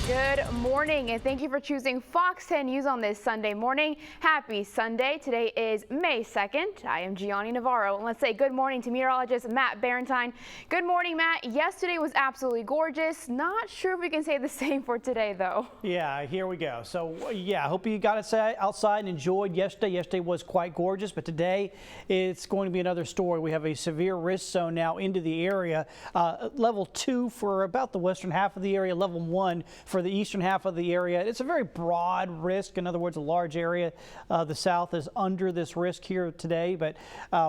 Good morning, and thank you for choosing Fox 10 News on this Sunday morning. Happy Sunday. Today is May 2nd. I am Gianni Navarro, and let's say good morning to meteorologist Matt Barentine. Good morning, Matt. Yesterday was absolutely gorgeous. Not sure if we can say the same for today, though. Yeah, here we go. So, yeah, I hope you got outside and enjoyed yesterday. Yesterday was quite gorgeous, but today it's going to be another story. We have a severe risk zone now into the area. Level 2 for about the western half of the area, level 1 for the eastern half of the area. It's a very broad risk. In other words, a large area. The south is under this risk here today, but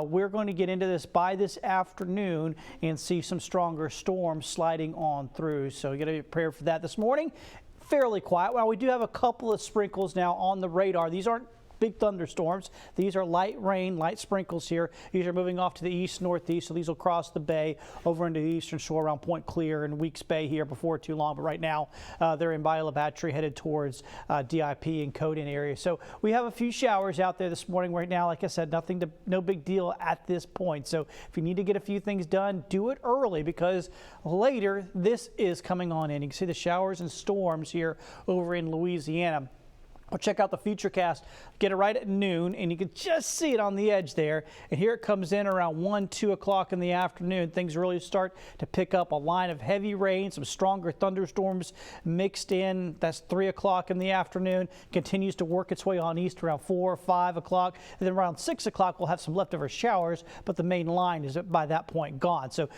we're going to get into this by this afternoon and see some stronger storms sliding on through. So you got to be prepared for that this morning. Fairly quiet. Well, we do have a couple of sprinkles now on the radar. These aren't big thunderstorms. These are light rain, light sprinkles here. These are moving off to the east northeast, so these will cross the bay over into the eastern shore around Point Clear and Weeks Bay here before too long. But right now they're in Bayou La Battery headed towards DIP and Coden area. So we have a few showers out there this morning. Right now, like I said, no big deal at this point. So if you need to get a few things done, do it early, because later this is coming on in. You can see the showers and storms here over in Louisiana. We'll check out the FUTURECAST, get it right at noon, and you can just see it on the edge there. And here it comes in around 1, 2 o'clock in the afternoon. Things really start to pick up. A line of heavy rain, some stronger thunderstorms mixed in. That's 3 o'clock in the afternoon. Continues to work its way on east around 4 or 5 o'clock. And then around 6 o'clock, we'll have some leftover showers, but the main line is by that point gone. So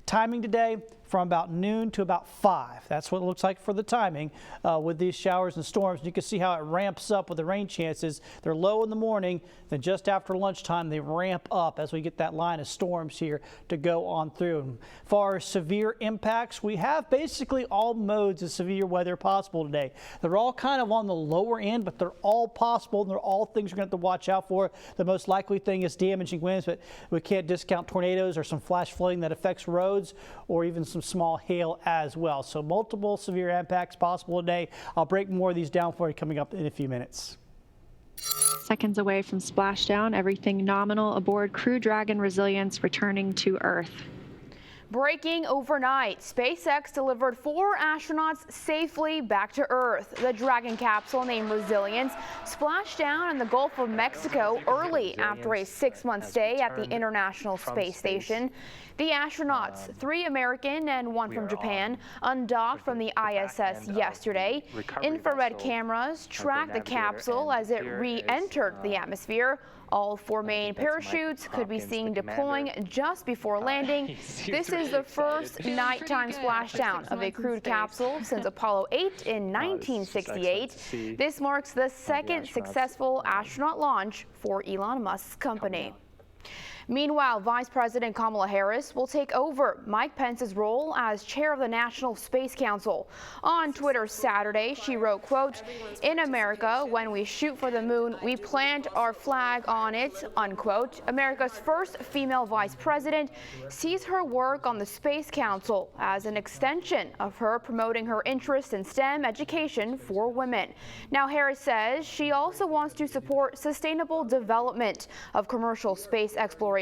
timing today from about noon to about 5. That's what it looks like for the timing with these showers and storms. You can see how it ramps up with the rain chances. They're low in the morning, then just after lunchtime they ramp up as we get that line of storms here to go on through. As far as severe impacts, we have basically all modes of severe weather possible today. They're all kind of on the lower end, but they're all possible, and they're all things we're going to have to watch out for. The most likely thing is damaging winds, but we can't discount tornadoes or some flash flooding that affects roads, or even some small hail as well. So multiple severe impacts possible today. I'll break more of these down for you coming up in a few minutes. Seconds away from splashdown, everything nominal aboard Crew Dragon Resilience returning to Earth. Breaking overnight, SpaceX delivered 4 astronauts safely back to Earth. The Dragon capsule, named Resilience, splashed down in the Gulf of Mexico early after a 6-month stay at the International Space Station. The astronauts, 3 American and 1 from Japan, undocked from the ISS yesterday. Infrared cameras tracked the capsule as it re-entered the atmosphere. All 4 main parachutes could be seen deploying just before landing. This is the first nighttime splashdown of a crewed capsule since Apollo 8 in 1968. This marks the 2nd successful astronaut launch for Elon Musk's company. Meanwhile, Vice President Kamala Harris will take over Mike Pence's role as chair of the National Space Council. On Twitter Saturday, she wrote, quote, "In America, when we shoot for the moon, we plant our flag on it," unquote. America's first female vice president sees her work on the Space Council as an extension of her promoting her interest in STEM education for women. Now, Harris says she also wants to support sustainable development of commercial space exploration.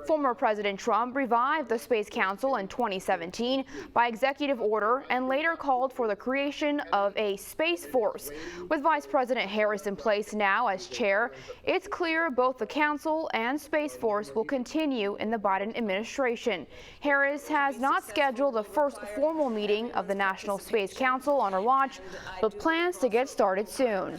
Former President Trump revived the Space Council in 2017 by executive order and later called for the creation of a Space Force. With Vice President Harris in place now as chair, it's clear both the Council and Space Force will continue in the Biden administration. Harris has not scheduled the first formal meeting of the National Space Council on her watch, but plans to get started soon.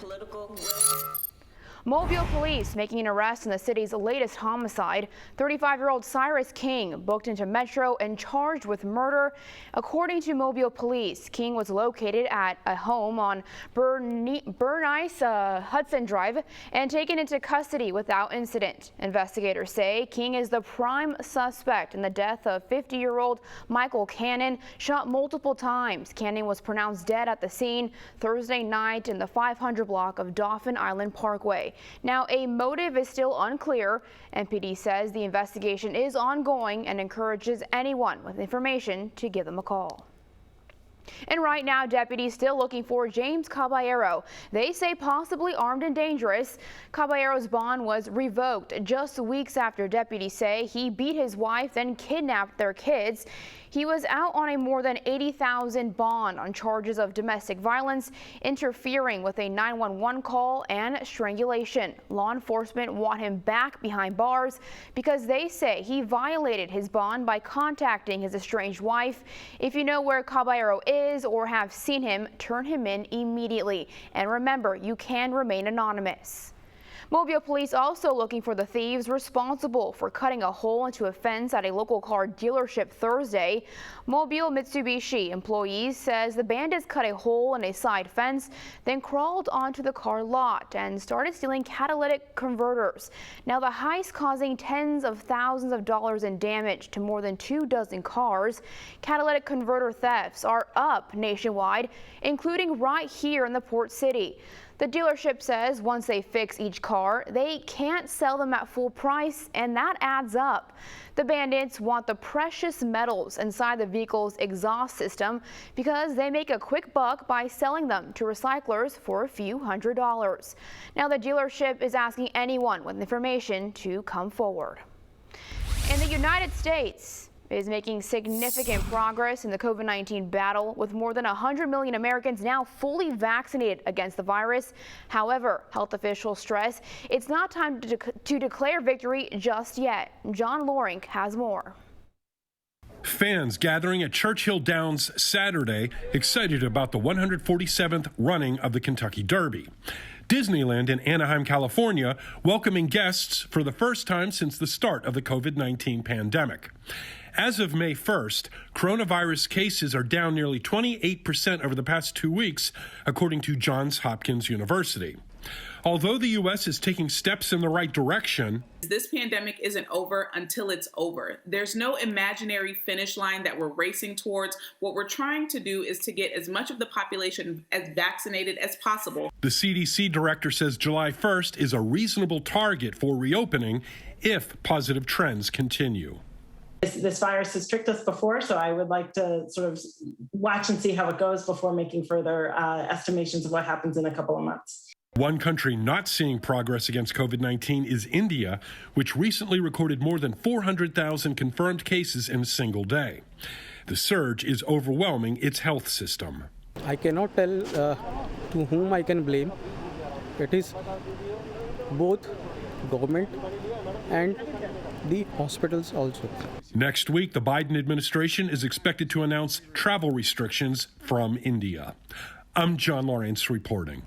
Mobile police making an arrest in the city's latest homicide. 35-year-old Cyrus King booked into Metro and charged with murder. According to Mobile police, King was located at a home on Bernice Hudson Drive and taken into custody without incident. Investigators say King is the prime suspect in the death of 50-year-old Michael Cannon, shot multiple times. Cannon was pronounced dead at the scene Thursday night in the 500 block of Dauphin Island Parkway. Now, a motive is still unclear. MPD says the investigation is ongoing and encourages anyone with information to give them a call. And right now, deputies still looking for James Caballero. They say possibly armed and dangerous. Caballero's bond was revoked just weeks after deputies say he beat his wife, then kidnapped their kids. He was out on a more than $80,000 bond on charges of domestic violence, interfering with a 911 call, and strangulation. Law enforcement want him back behind bars because they say he violated his bond by contacting his estranged wife. If you know where Caballero is or have seen him, turn him in immediately. And remember, you can remain anonymous. Mobile police also looking for the thieves responsible for cutting a hole into a fence at a local car dealership Thursday. Mobile Mitsubishi employees says the bandits cut a hole in a side fence, then crawled onto the car lot and started stealing catalytic converters. Now the heist causing tens of thousands of dollars in damage to more than 24 cars. Catalytic converter thefts are up nationwide, including right here in the port city. The dealership says once they fix each car, they can't sell them at full price, and that adds up. The bandits want the precious metals inside the vehicle's exhaust system because they make a quick buck by selling them to recyclers for a few $100s. Now the dealership is asking anyone with information to come forward. In the United States is making significant progress in the COVID-19 battle, with more than 100 million Americans now fully vaccinated against the virus. However, health officials stress it's not time to declare victory just yet. John Loring has more. Fans gathering at Churchill Downs Saturday, excited about the 147th running of the Kentucky Derby. Disneyland in Anaheim, California, welcoming guests for the first time since the start of the COVID-19 pandemic. As of May 1st, coronavirus cases are down nearly 28% over the past 2 weeks, according to Johns Hopkins University. Although the U.S. is taking steps in the right direction, this pandemic isn't over until it's over. There's no imaginary finish line that we're racing towards. What we're trying to do is to get as much of the population as vaccinated as possible. The CDC director says July 1st is a reasonable target for reopening if positive trends continue. This virus has tricked us before, so I would like to sort of watch and see how it goes before making further estimations of what happens in a couple of months. One country not seeing progress against COVID-19 is India, which recently recorded more than 400,000 confirmed cases in a single day. The surge is overwhelming its health system. I cannot tell to whom I can blame. It is both government and the hospitals also. Next week, the Biden administration is expected to announce travel restrictions from India. I'm John Lawrence reporting.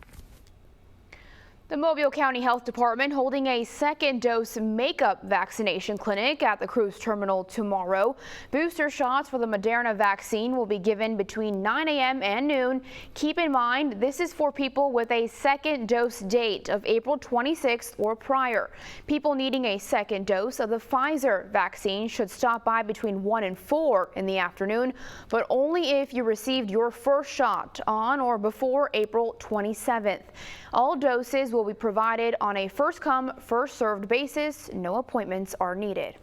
The Mobile County Health Department holding a second dose makeup vaccination clinic at the cruise terminal tomorrow. Booster shots for the Moderna vaccine will be given between 9 a.m. and noon. Keep in mind, this is for people with a second dose date of April 26th or prior. People needing a second dose of the Pfizer vaccine should stop by between 1 and 4 in the afternoon, but only if you received your first shot on or before April 27th. All doses will be provided on a first-come, first-served basis. No appointments are needed.